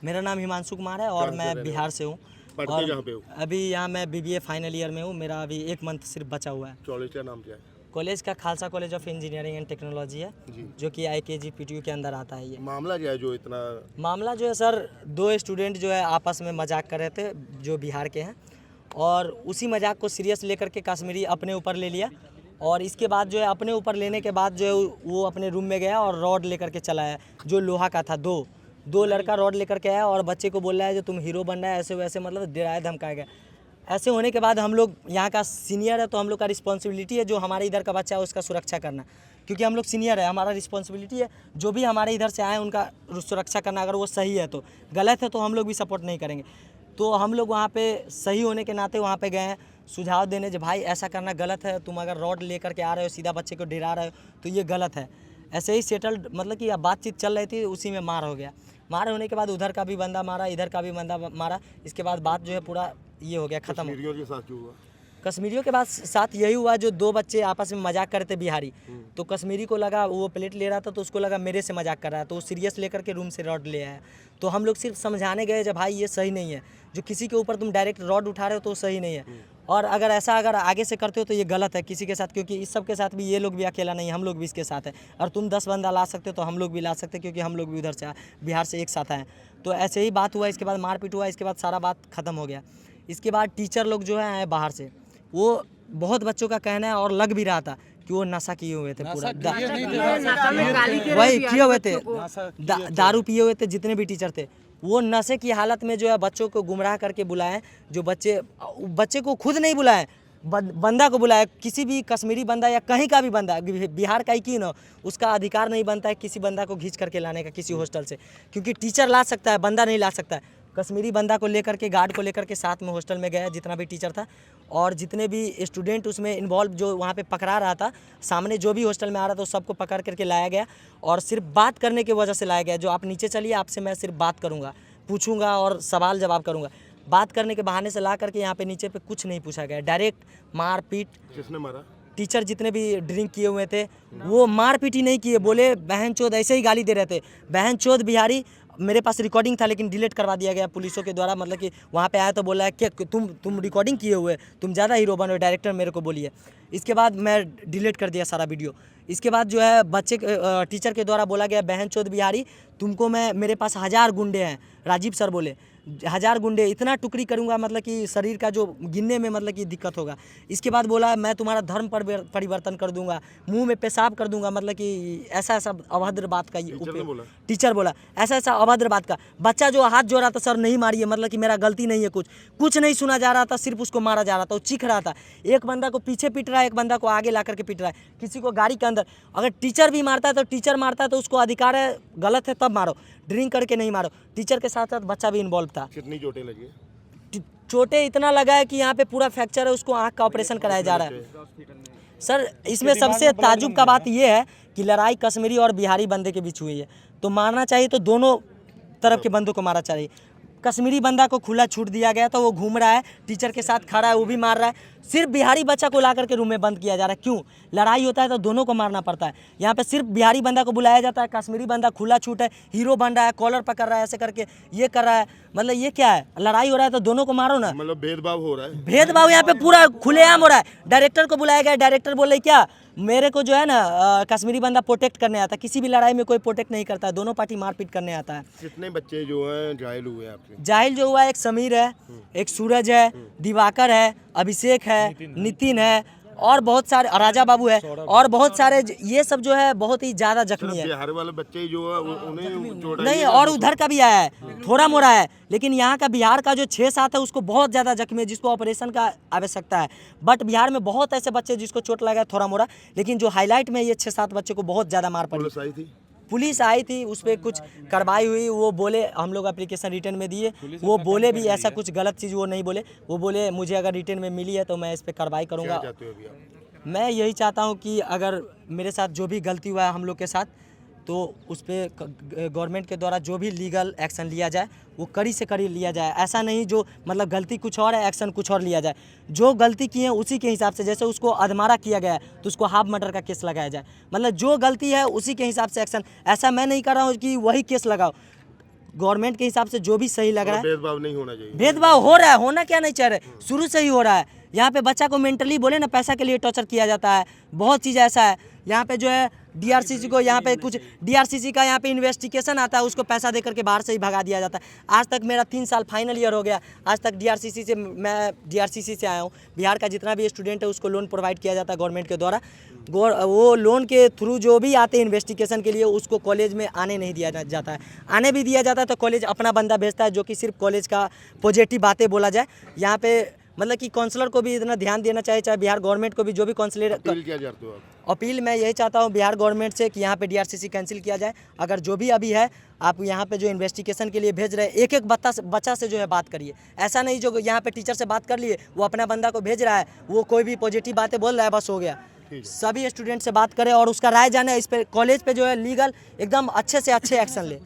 मेरा नाम हिमांशु कुमार है और मैं बिहार से हूँ। पढ़ते कहाँ पे हो? अभी यहाँ मैं BBA फाइनल ईयर में हूँ। मेरा अभी 1 मंथ सिर्फ बचा हुआ है। कॉलेज का नाम क्या है? कॉलेज का Khalsa college of engineering and technology है, जो कि IKG PTU के अंदर आता है। ये मामला क्या है जो इतना? मामला जो है सर, 2 स्टूडेंट जो है आपस में मजाक कर रहे थे, जो बिहार के हैं, और उसी मजाक को सीरियस लेकर के कश्मीरी अपने ऊपर ले लिया। और इसके बाद जो है अपने ऊपर लेने के बाद जो है वो अपने रूम में गया और रॉड लेकर के चला है, जो लोहा का था। दो लड़का रॉड लेकर के आया और बच्चे को बोल रहा है जो तुम हीरो बन रहा है, ऐसे वैसे, मतलब डराया धमकाया गया। ऐसे होने के बाद हम लोग यहाँ का सीनियर है, तो हम लोग का रिस्पॉन्सिबिलिटी है जो हमारे इधर का बच्चा है उसका सुरक्षा करना, क्योंकि हम लोग सीनियर है, हमारा रिस्पॉन्सिबिलिटी है जो भी हमारे इधर से आए उनका सुरक्षा करना। अगर वो सही है तो, गलत है तो हम लोग भी सपोर्ट नहीं करेंगे। तो हम लोग वहाँ पे सही होने के नाते वहाँ पे गए हैं सुझाव देने, जो भाई ऐसा करना गलत है, तुम अगर रॉड लेकर के आ रहे हो सीधा बच्चे को डरा रहे हो तो ये गलत है। ऐसे ही सेटल्ड, मतलब कि बातचीत चल रही थी, उसी में मार हो गया। मार होने के बाद उधर का भी बंदा मारा, इधर का भी बंदा मारा। इसके बाद बात जो है पूरा ये हो गया, खत्म। कश्मीरियों के साथ क्यों हुआ? कश्मीरियों के बाद साथ यही हुआ, जो 2 बच्चे आपस में मजाक कर रहे थे बिहारी, तो कश्मीरी को लगा, वो प्लेट ले रहा था तो उसको लगा मेरे से मजाक कर रहा है, तो वो सीरियस लेकर के रूम से रॉड ले आया। तो हम लोग सिर्फ समझाने गए जब भाई ये सही नहीं है, जो किसी के ऊपर तुम डायरेक्ट रॉड उठा रहे हो तो सही नहीं है, और अगर आगे से करते हो तो ये गलत है किसी के साथ, क्योंकि इस सब के साथ भी ये लोग भी अकेला नहीं, हम लोग भी इसके साथ है। और तुम 10 बंदा ला सकते हो तो हम लोग भी ला सकते, क्योंकि हम लोग भी उधर से बिहार से एक साथ आए। तो ऐसे ही बात हुआ, इसके बाद मारपीट हुआ, इसके बाद सारा बात खत्म हो गया। इसके बाद टीचर लोग जो है आए बाहर से, वो बहुत बच्चों का कहना है और लग भी रहा था कि वो नशा किए हुए थे, पूरा वही किए हुए थे, दारू पिए हुए थे। जितने भी टीचर थे वो नशे की हालत में जो है बच्चों को गुमराह करके बुलाए, जो बच्चे को खुद नहीं बुलाए, बंदा को बुलाया। किसी भी कश्मीरी बंदा या कहीं का भी बंदा, बिहार का ही क्यों ना, उसका अधिकार नहीं बनता है किसी बंदा को घींच करके लाने का किसी हॉस्टल से, क्योंकि टीचर ला सकता है, बंदा नहीं ला सकता है। कश्मीरी बंदा को लेकर के, गार्ड को लेकर के साथ में हॉस्टल में गया, जितना भी टीचर था और जितने भी स्टूडेंट उसमें इन्वॉल्व, जो वहाँ पे पकड़ा रहा था, सामने जो भी हॉस्टल में आ रहा था, सबको पकड़ करके लाया गया और सिर्फ बात करने की वजह से लाया गया। जो आप नीचे चलिए, आपसे मैं सिर्फ बात करूँगा, पूछूंगा और सवाल जवाब करूँगा। बात करने के बहाने से ला करके यहाँ पे नीचे पे कुछ नहीं पूछा गया, डायरेक्ट मार पीट। किसने मारा? टीचर जितने भी ड्रिंक किए हुए थे वो मार पीट ही नहीं किए, बोले बहन चोद, ऐसे ही गाली दे रहे थे, बहन चोद बिहारी। मेरे पास रिकॉर्डिंग था लेकिन डिलीट करवा दिया गया पुलिसों के द्वारा, मतलब कि वहाँ पे आया तो बोला है कि तुम रिकॉर्डिंग किए हुए, तुम ज़्यादा हीरो बनो, डायरेक्टर मेरे को बोलिए। इसके बाद मैं डिलीट कर दिया सारा वीडियो। इसके बाद जो है टीचर के द्वारा बोला गया, बहन चोद बिहारी, तुमको मेरे पास 1000 गुंडे हैं। राजीव सर बोले 1000 गुंडे, इतना टुकड़ी करूंगा, मतलब कि शरीर का जो गिनने में मतलब कि दिक्कत होगा। इसके बाद बोला मैं तुम्हारा धर्म परिवर्तन कर दूंगा, मुंह में पेशाब कर दूंगा, मतलब कि ऐसा अभद्र बात का टीचर बोला ऐसा अभद्र बात का। बच्चा जो हाथ जोड़ रहा था, सर नहीं मारिए, मतलब कि मेरा गलती नहीं है, कुछ नहीं सुना जा रहा था, सिर्फ उसको मारा जा रहा था, वो चीख रहा था। एक बंदा को पीछे पीट रहा है, एक बंदा को आगे ला करके पीट रहा है, किसी को गाड़ी के अंदर। अगर टीचर भी मारता है तो टीचर मारता है तो उसको अधिकार है, गलत है तब मारो, ड्रिंक करके नहीं मारो। टीचर के साथ साथ बच्चा भी इन्वॉल्व था। कितनी चोटें लगी? चोटें इतना लगा है कि यहाँ पे पूरा फ्रैक्चर है, उसको आँख का ऑपरेशन कराया जा रहा है। सर इसमें सबसे ताजुब का बात यह है कि लड़ाई कश्मीरी और बिहारी बंदे के बीच हुई है, तो मारना चाहिए तो दोनों तरफ के बंदों को मारना चाहिए। कश्मीरी बंदा को खुला छूट दिया गया तो वो घूम रहा है, टीचर के साथ खड़ा है, वो भी मार रहा है। सिर्फ बिहारी बच्चा को ला करके रूम में बंद किया जा रहा है। क्यों? लड़ाई होता है तो दोनों को मारना पड़ता है। यहाँ पे सिर्फ बिहारी बंदा को बुलाया जाता है, कश्मीरी बंदा खुला छूट है, हीरो बन रहा है, कॉलर पकड़ रहा है, ऐसे करके ये कर रहा है। मतलब ये क्या है? लड़ाई हो रहा है तो दोनों को मारो ना। मतलब भेदभाव हो रहा है। भेदभाव यहाँ पे पूरा खुलेआम हो रहा है। डायरेक्टर को बुलाया गया, डायरेक्टर बोले क्या मेरे को जो है ना कश्मीरी बंदा प्रोटेक्ट करने आता है। किसी भी लड़ाई में कोई प्रोटेक्ट नहीं करता है, दोनों पार्टी मारपीट करने आता है। कितने बच्चे जो हैं घायल हुए आपके? जाहिल जो हुआ, एक समीर है, एक सूरज है, दिवाकर है, अभिषेक है, नितिन है, और बहुत सारे, राजा बाबू है, और बहुत सारे। ये सब जो है बहुत ही ज्यादा जख्मी है। बिहार वाले बच्चे जो है उन्हें चोट नहीं, और उधर का भी आया है, थोड़ा मोड़ा है, लेकिन यहाँ का बिहार का जो 6-7 है उसको बहुत ज़्यादा जख्मी है, जिसको ऑपरेशन का आवश्यकता है। बट बिहार में बहुत ऐसे बच्चे जिसको चोट लगा है थोड़ा मोड़ा, लेकिन जो हाईलाइट में ये 6-7 बच्चे को बहुत ज़्यादा मार पड़ी। पुलिस आई थी, उस पर कुछ कार्रवाई हुई। वो बोले, हम लोग एप्लीकेशन रिटर्न में दिए, वो बोले भी ऐसा कुछ गलत चीज़ वो नहीं बोले। वो बोले मुझे अगर रिटर्न में मिली है तो मैं इस पर कार्रवाई करूँगा। मैं यही चाहता हूँ कि अगर मेरे साथ जो भी गलती हुआ है हम लोग के साथ, तो उस पर गवर्नमेंट के द्वारा जो भी लीगल एक्शन लिया जाए वो कड़ी से कड़ी लिया जाए। ऐसा नहीं जो मतलब गलती कुछ और है, एक्शन कुछ और लिया जाए। जो गलती की है उसी के हिसाब से, जैसे उसको अधमारा किया गया है तो उसको हाफ मर्डर का केस लगाया जाए। मतलब जो गलती है उसी के हिसाब से एक्शन। ऐसा मैं नहीं कर रहा हूँ कि वही केस लगाओ। गवर्नमेंट के हिसाब से जो भी सही लग रहा है, भेदभाव नहीं होना चाहिए। भेदभाव हो रहा है, होना क्या नहीं चाह रहे, शुरू से ही हो रहा है। यहाँ पे बच्चा को मेंटली बोले ना पैसा के लिए टॉर्चर किया जाता है, बहुत चीज़ ऐसा है। यहाँ पे जो है डीआरसीसी को, यहाँ पे कुछ डीआरसीसी का यहाँ पे इन्वेस्टिगेशन आता है, उसको पैसा दे करके बाहर से ही भगा दिया जाता है। आज तक मेरा 3 साल फाइनल ईयर हो गया, आज तक डीआरसीसी से, मैं डीआरसीसी से आया हूँ। बिहार का जितना भी स्टूडेंट है उसको लोन प्रोवाइड किया जाता है गवर्नमेंट के द्वारा। वो लोन के थ्रू जो भी आते हैं इन्वेस्टिगेशन के लिए, उसको कॉलेज में आने नहीं दिया जाता है। आने भी दिया जाता है तो कॉलेज अपना बंदा भेजता है, जो कि सिर्फ कॉलेज का पॉजिटिव बातें बोला जाए। यहाँ पे मतलब कि काउंसलर को भी इतना ध्यान देना चाहिए, चाहे बिहार गवर्नमेंट को भी, जो भी काउंसलर। अपील क्या चाहते हो आप? अपील मैं यही चाहता हूँ बिहार गवर्नमेंट से कि यहाँ पे डीआरसीसी कैंसिल किया जाए। अगर जो भी अभी है, आप यहाँ पे जो इन्वेस्टिगेशन के लिए भेज रहे हैं, एक एक बच्चा से जो है बात करिए। ऐसा नहीं जो यहाँ पे टीचर से बात कर लिए, वो अपना बंदा को भेज रहा है, वो कोई भी पॉजिटिव बातें बोल रहा है, बस हो गया। सभी स्टूडेंट से बात करें और उसका राय जाने, इस पे कॉलेज पे जो है लीगल एकदम अच्छे से अच्छे एक्शन ले।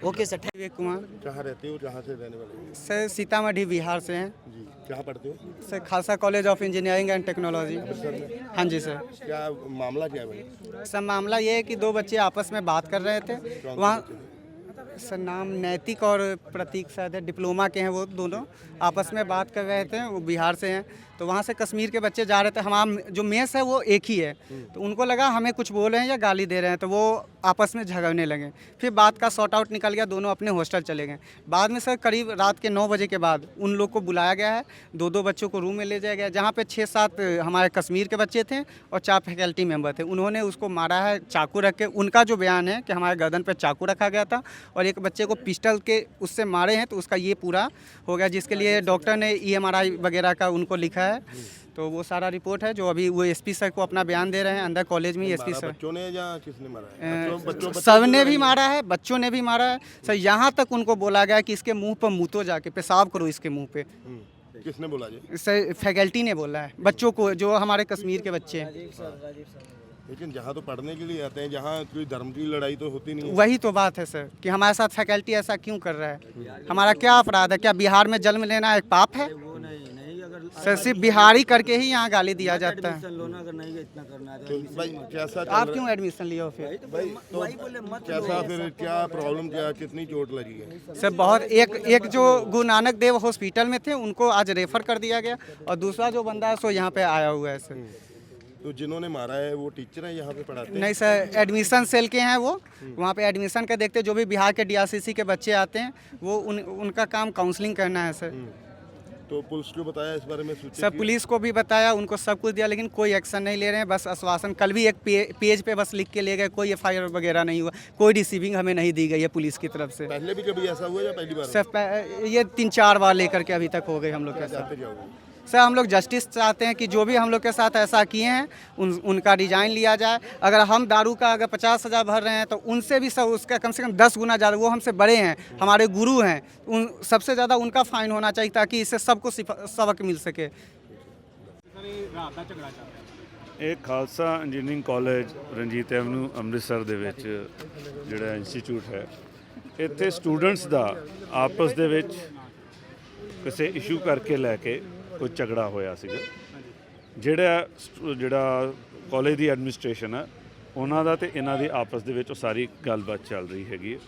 Okay sir. विवेक कुमार कहाँ रहते हो, कहाँ से रहने वाले हो? सर, सीतामढ़ी बिहार से हैं जी, कहाँ पढ़ते हो? Sir. Khalsa college of engineering and technology. हाँ जी सर। क्या मामला क्या है भाई? सर, मामला ये है कि दो बच्चे आपस में बात कर रहे थे वहाँ। सर, नाम नैतिक और प्रतीक शायद है, डिप्लोमा के हैं वो दोनों। आपस में बात कर रहे थे, वो बिहार से हैं। तो वहाँ से कश्मीर के बच्चे जा रहे थे, हमारा जो मेस है वो एक ही है, तो उनको लगा हमें कुछ बोल रहे हैं या गाली दे रहे हैं, तो वो आपस में झगड़ने लगे। फिर बात का सॉर्ट आउट निकल गया, दोनों अपने हॉस्टल चले गए। बाद में सर करीब रात के 9 बजे के बाद उन लोग को बुलाया गया है, दो बच्चों को रूम में ले जाया गया, जहाँ पे 6-7 हमारे कश्मीर के बच्चे थे और 4 फैकल्टी मेंबर थे। उन्होंने उसको मारा है चाकू रख के। उनका जो बयान है कि हमारे गर्दन पर चाकू रखा गया था और एक बच्चे को पिस्टल के उससे मारे हैं, तो उसका ये पूरा हो गया, जिसके लिए डॉक्टर ने EMRI वगैरह का उनको लिखा है। तो वो सारा रिपोर्ट है जो अभी वो एसपी सर को अपना बयान दे रहे हैं अंदर कॉलेज में। एसपी सर, बच्चों ने या किसने मारा है? सब ने भी मारा है, बच्चों ने भी मारा है सर। यहाँ तक उनको बोला गया कि इसके मुंह पर मुँह तो जाके पेशाब करो इसके मुंह पे। किसने बोला जी? सर, फैकल्टी ने बोला है बच्चों को, जो हमारे कश्मीर के बच्चे हैं। लेकिन जहाँ तो पढ़ने के लिए आते हैं, जहाँ कोई धर्म की लड़ाई तो होती नहीं है। वही तो बात है सर कि हमारे साथ फैकल्टी ऐसा क्यों कर रहा है? हमारा क्या अपराध है? क्या बिहार में जन्म लेना एक पाप है? सर, सिर्फ बिहारी करके ही यहाँ गाली दिया जाता है। तो भाई कैसा आप क्यों एडमिशन लिए हो फिर? भाई तो कैसा फिर क्या प्रॉब्लम, क्या कितनी चोट लगी है? सर, बहुत एक जो गुरु नानक देव हॉस्पिटल में थे उनको आज रेफर कर दिया गया, और दूसरा जो बंदा है सो यहाँ पे आया हुआ है सर। तो जिन्होंने मारा है वो टीचर है, यहाँ पे पढ़ाते हैं? नहीं सर, एडमिशन सेल के हैं वो। वहाँ पे एडमिशन का देखते, जो भी बिहार के डीआरसीसी के बच्चे आते हैं वो उनका काम काउंसलिंग करना है सर। तो पुलिस को बताया इस बारे में? सर, पुलिस को भी बताया, उनको सब कुछ दिया, लेकिन कोई एक्शन नहीं ले रहे हैं, बस आश्वासन। कल भी एक पेज पे बस लिख के ले गए, कोई FIR वगैरह नहीं हुआ, कोई रिसीविंग हमें नहीं दी गई है पुलिस की तरफ से। पहले भी कभी ऐसा हुआ या पहली बार? सर, ये 3-4 बार लेकर के अभी तक हो गए हम लोग के साथ। जाते जाओगे? सर, हम लोग जस्टिस चाहते हैं कि जो भी हम लोग के साथ ऐसा किए हैं उनका डिजाइन लिया जाए। अगर हम दारू का अगर 50,000 भर रहे हैं तो उनसे भी सब उसका कम से कम 10 गुना ज़्यादा, वो हमसे बड़े हैं, हमारे गुरु हैं, उन सबसे ज़्यादा उनका फाइन होना चाहिए ताकि इससे सबको सबक मिल सके। ਇਹ Khalsa engineering college Ranjit avenue Amritsar ਦੇ ਵਿੱਚ ਜਿਹੜਾ ਇੰਸਟੀਚਿਊਟ ਹੈ, ਇੱਥੇ ਸਟੂਡੈਂਟਸ ਦਾ ਆਪਸ ਦੇ ਵਿੱਚ ਕਿਸੇ ਇਸ਼ੂ ਕਰਕੇ ਲੈ ਕੇ ਕੋਈ ਝਗੜਾ ਹੋਇਆ ਸੀਗਾ। ਜਿਹੜਾ ਕਾਲਜ ਦੀ ਐਡਮਿਨਿਸਟ੍ਰੇਸ਼ਨ ਹੈ ਉਹਨਾਂ ਦਾ ਤੇ ਇਹਨਾਂ ਦੀ ਆਪਸ ਦੇ ਵਿੱਚ ਉਹ ਸਾਰੀ ਗੱਲਬਾਤ ਚੱਲ ਰਹੀ ਹੈਗੀ ਹੈ।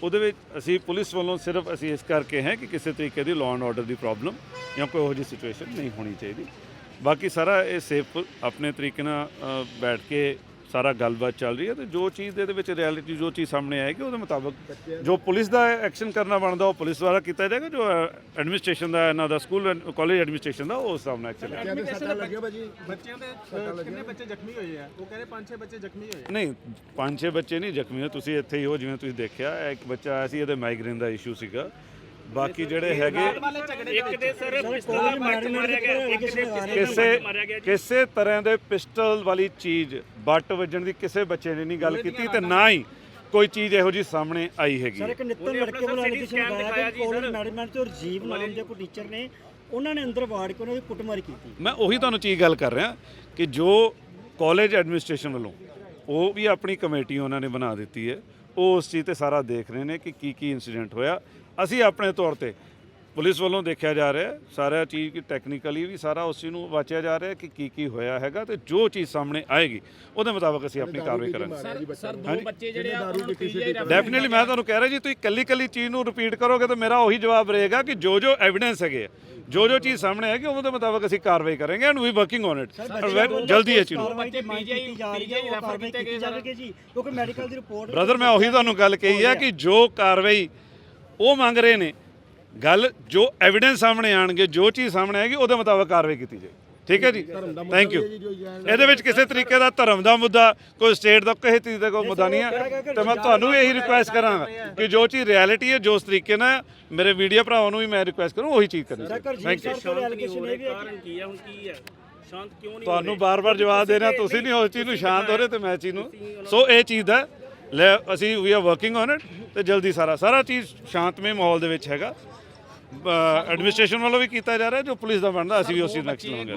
ਉਹਦੇ ਵਿੱਚ ਅਸੀਂ ਪੁਲਿਸ ਵੱਲੋਂ ਸਿਰਫ ਅਸੀਂ ਇਸ ਕਰਕੇ ਹੈ ਕਿ ਕਿਸੇ ਤਰੀਕੇ ਦੀ law and order the problem ਜਾਂ ਕੋਈ ਇਹੋ ਜਿਹੀ ਸਿਚੁਏਸ਼ਨ ਨਹੀਂ ਹੋਣੀ ਚਾਹੀਦੀ। ਬਾਕੀ ਸਾਰਾ ਇਹ ਸੇਫ ਆਪਣੇ ਤਰੀਕੇ ਨਾਲ ਬੈਠ ਕੇ ਸਾਰਾ ਗੱਲਬਾਤ ਚੱਲ ਰਹੀ ਹੈ, ਤੇ ਜੋ ਚੀਜ਼ ਦੇ ਵਿੱਚ ਰਿਐਲਿਟੀ ਜੋ ਚੀਜ਼ ਸਾਹਮਣੇ ਆਏਗੀ ਉਹਦੇ ਮੁਤਾਬਕ ਜੋ ਪੁਲਿਸ ਦਾ ਐਕਸ਼ਨ ਕਰਨਾ ਬਣਦਾ ਉਹ ਪੁਲਿਸ ਦੁਆਰਾ ਕੀਤਾ ਜਾਏਗਾ। ਜੋ ਐਡਮਿਨਿਸਟ੍ਰੇਸ਼ਨ ਦਾ ਇਹਨਾਂ ਦਾ ਸਕੂਲ ਕਾਲਜ ਐਡਮਿਨਿਸਟ੍ਰੇਸ਼ਨ ਦਾ ਉਹ ਉਸ ਹਿਸਾਬ ਨਾਲ ਚੱਲੇਗਾ। ਬੱਚਿਆਂ ਦੇ ਕਿੰਨੇ ਬੱਚੇ ਜ਼ਖਮੀ ਹੋਏ ਆ? ਉਹ ਕਹਿੰਦੇ 5-6 ਬੱਚੇ ਜ਼ਖਮੀ ਹੋਏ। ਨਹੀਂ, 5-6 ਬੱਚੇ ਨਹੀਂ ਜ਼ਖਮੀ ਹੋਏ, ਤੁਸੀਂ ਇੱਥੇ ਹੀ ਹੋ ਜਿਵੇਂ ਤੁਸੀਂ ਦੇਖਿਆ। ਇੱਕ ਬੱਚਾ ਆਇਆ ਸੀ, ਇਹਦੇ ਮਾਈਗ੍ਰੇਨ ਦਾ ਇਸ਼ੂ ਸੀਗਾ। ਬਾਕੀ ਜਿਹੜੇ ਹੈਗੇ ਕਿਸੇ ਤਰ੍ਹਾਂ ਦੇ ਪਿਸਟਲ ਵਾਲੀ ਚੀਜ਼ ਬੱਟ ਵੱਜਣ ਦੀ ਕਿਸੇ ਬੱਚੇ ਨੇ ਨਹੀਂ ਗੱਲ ਕੀਤੀ, ਤੇ ਨਾ ਹੀ ਕੋਈ ਚੀਜ਼ ਇਹੋ ਜਿਹੀ ਸਾਹਮਣੇ ਆਈ ਹੈਗੀ। ਇੱਕ ਨਿੱਤਨ ਲੜਕੇ ਵੱਲੋਂ ਐਲੀਗੇਸ਼ਨ ਲਗਾਇਆ ਕਿ ਕਾਲਜ ਮੈਨੇਜਮੈਂਟ ਤੇ ਰਜੀਵ ਨਾਮ ਦੇ ਕੋਈ ਟੀਚਰ ਨੇ, ਉਹਨਾਂ ਨੇ ਅੰਦਰ ਵਾੜ ਕੇ ਉਹਨਾਂ ਦੀ ਕੁੱਟਮਾਰ ਕੀਤੀ। ਮੈਂ ਉਹੀ ਤੁਹਾਨੂੰ ਚੀਜ਼ ਗੱਲ ਕਰ ਰਿਹਾ ਕਿ ਜੋ ਕਾਲਜ ਐਡਮਿਨਿਸਟ੍ਰੇਸ਼ਨ ਵੱਲੋਂ ਉਹ ਵੀ ਆਪਣੀ ਕਮੇਟੀ ਉਹਨਾਂ ਨੇ ਬਣਾ ਦਿੱਤੀ ਹੈ, ਉਹ ਉਸ ਚੀਜ਼ ਤੇ ਸਾਰਾ ਦੇਖ ਰਹੇ ਨੇ ਕਿ ਕੀ ਇੰਸੀਡੈਂਟ ਹੋਇਆ। ਅਸੀਂ ਆਪਣੇ ਤੌਰ ਤੇ ਪੁਲਿਸ ਵੱਲੋਂ ਦੇਖਿਆ ਜਾ ਰਿਹਾ ਹੈ ਸਾਰਾ ਚੀਜ਼ ਕਿ ਟੈਕਨੀਕਲੀ ਵੀ ਸਾਰਾ ਉਸ ਚੀਜ਼ ਨੂੰ ਵਾਚਿਆ ਜਾ ਰਿਹਾ ਕਿ ਕੀ ਹੋਇਆ ਹੈਗਾ ਤੇ ਜੋ ਚੀਜ਼ ਸਾਹਮਣੇ ਆਏਗੀ ਉਹਦੇ ਮੁਤਾਬਕ ਅਸੀਂ ਆਪਣੀ ਕਾਰਵਾਈ ਕਰਾਂਗੇ। ਸਰ ਦੋ ਬੱਚੇ ਜਿਹੜੇ ਆ ਉਹਨਾਂ ਨੂੰ ਪੀਜੀਆਈ ਡੈਫੀਨਿਟਲੀ ਮੈਂ ਤੁਹਾਨੂੰ ਕਹਿ ਰਿਹਾ ਜੀ ਤੁਸੀਂ ਕੱਲੀ ਚੀਜ਼ ਨੂੰ ਰਿਪੀਟ ਕਰੋਗੇ ਤਾਂ ਮੇਰਾ ਉਹੀ ਜਵਾਬ ਰਹੇਗਾ ਕਿ ਜੋ ਐਵੀਡੈਂਸ ਹੈਗੇ ਜੋ ਚੀਜ਼ ਸਾਹਮਣੇ ਆਏਗੀ ਉਹਦੇ ਮੁਤਾਬਕ ਅਸੀਂ ਕਾਰਵਾਈ ਕਰਾਂਗੇ and we working on it ਜਲਦੀ ਇਹ ਚੀਜ਼ ਨੂੰ। ਕਾਰਵਾਈ ਤੇ ਪੀਜੀਆਈ ਜਾ ਰਹੀ ਹੈ ਉਹ ਕਾਰਵਾਈ ਕੀਤੀ ਜਾਵੇਗੀ ਜੀ ਕਿਉਂਕਿ ਮੈਡੀਕਲ ਦੀ ਰਿਪੋਰਟ ਬ੍ਰਦਰ ਮੈਂ ਉਹੀ ਤੁਹਾਨੂੰ ਗੱਲ ਕਹੀ ਹੈ ਕਿ ਜੋ ਕਾਰਵਾਈ ਉਹ ਮੰਗ ਰਹੇ ਨੇ ਗੱਲ ਜੋ ਐਵੀਡੈਂਸ ਸਾਹਮਣੇ ਆਣਗੇ ਜੋ ਚੀਜ਼ ਸਾਹਮਣੇ ਆਏਗੀ ਉਹਦੇ ਮੁਤਾਬਕ ਕਾਰਵਾਈ ਕੀਤੀ ਜਾਏ। ਠੀਕ ਹੈ ਜੀ ਥੈਂਕ ਯੂ। ਇਹਦੇ ਵਿੱਚ ਕਿਸੇ ਤਰੀਕੇ ਦਾ ਧਰਮ ਦਾ ਮੁੱਦਾ ਕੋਈ ਸਟੇਟ ਦਾ ਕਿਸੇ ਚੀਜ਼ ਦਾ ਕੋਈ ਮੁੱਦਾ ਨਹੀਂ ਹੈ ਤੇ ਮੈਂ ਤੁਹਾਨੂੰ ਇਹੀ ਰਿਕੁਐਸਟ ਕਰਾਂਗਾ ਕਿ ਜੋ ਚੀਜ਼ ਰਿਐਲਿਟੀ ਹੈ ਜੋ ਉਸ ਤਰੀਕੇ ਨਾਲ ਮੇਰੇ ਵੀਡੀਓ ਭਰਾਵਾਂ ਨੂੰ ਵੀ ਮੈਂ ਰਿਕੁਐਸਟ ਕਰੂੰ ਉਹੀ ਚੀਜ਼ ਕਰਨੀ। Thank you. ਸ਼ਾਂਤ ਕਿਉਂ ਨਹੀਂ ਤੁਹਾਨੂੰ ਬਾਰ-ਬਾਰ ਜਵਾਬ ਦੇ ਰਿਹਾ ਤੁਸੀਂ ਨਹੀਂ ਉਸ ਚੀਜ਼ ਨੂੰ ਸ਼ਾਂਤ ਹੋ ਰਹੇ ਤੇ ਮੈਂ ਚੀਜ਼ ਨੂੰ ਸੋ ਇਹ ਚੀਜ਼ ਦਾ ਲੈ ਅਸੀਂ we are working on it ਤੇ ਜਲਦੀ ਸਾਰਾ ਚੀਜ਼ ਸ਼ਾਂਤਮਈ ਮਾਹੌਲ ਦੇ ਵਿੱਚ ਹੈਗਾ। ਐਡਮਿਨਿਸਟ੍ਰੇਸ਼ਨ ਵੱਲੋਂ ਵੀ ਕੀਤਾ ਜਾ ਰਿਹਾ ਜੋ ਪੁਲਿਸ ਦਾ ਬਣਦਾ ਅਸੀਂ ਵੀ ਉਸ ਚੀਜ਼ ਨੈਕਸਟ ਲਵਾਂਗੇ।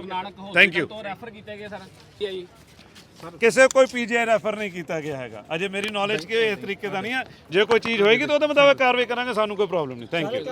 Thank you. ਤੋਂ ਰੈਫਰ ਕੀਤੇ ਗਏ ਸਰ ਕਿਸੇ ਕੋਈ ਪੀਜੀਆਈ ਰੈਫਰ ਨਹੀਂ ਕੀਤਾ ਗਿਆ ਹੈਗਾ ਅਜੇ ਮੇਰੀ ਨੌਲੇਜ ਕਿ ਇਸ ਤਰੀਕੇ ਦਾ ਨਹੀਂ ਹੈ। ਜੇ ਕੋਈ ਚੀਜ਼ ਹੋਏਗੀ ਤਾਂ ਉਹਦੇ ਮੁਤਾਬਕ ਕਾਰਵਾਈ ਕਰਾਂਗੇ ਸਾਨੂੰ ਕੋਈ ਪ੍ਰੋਬਲਮ ਨਹੀਂ। Thank you.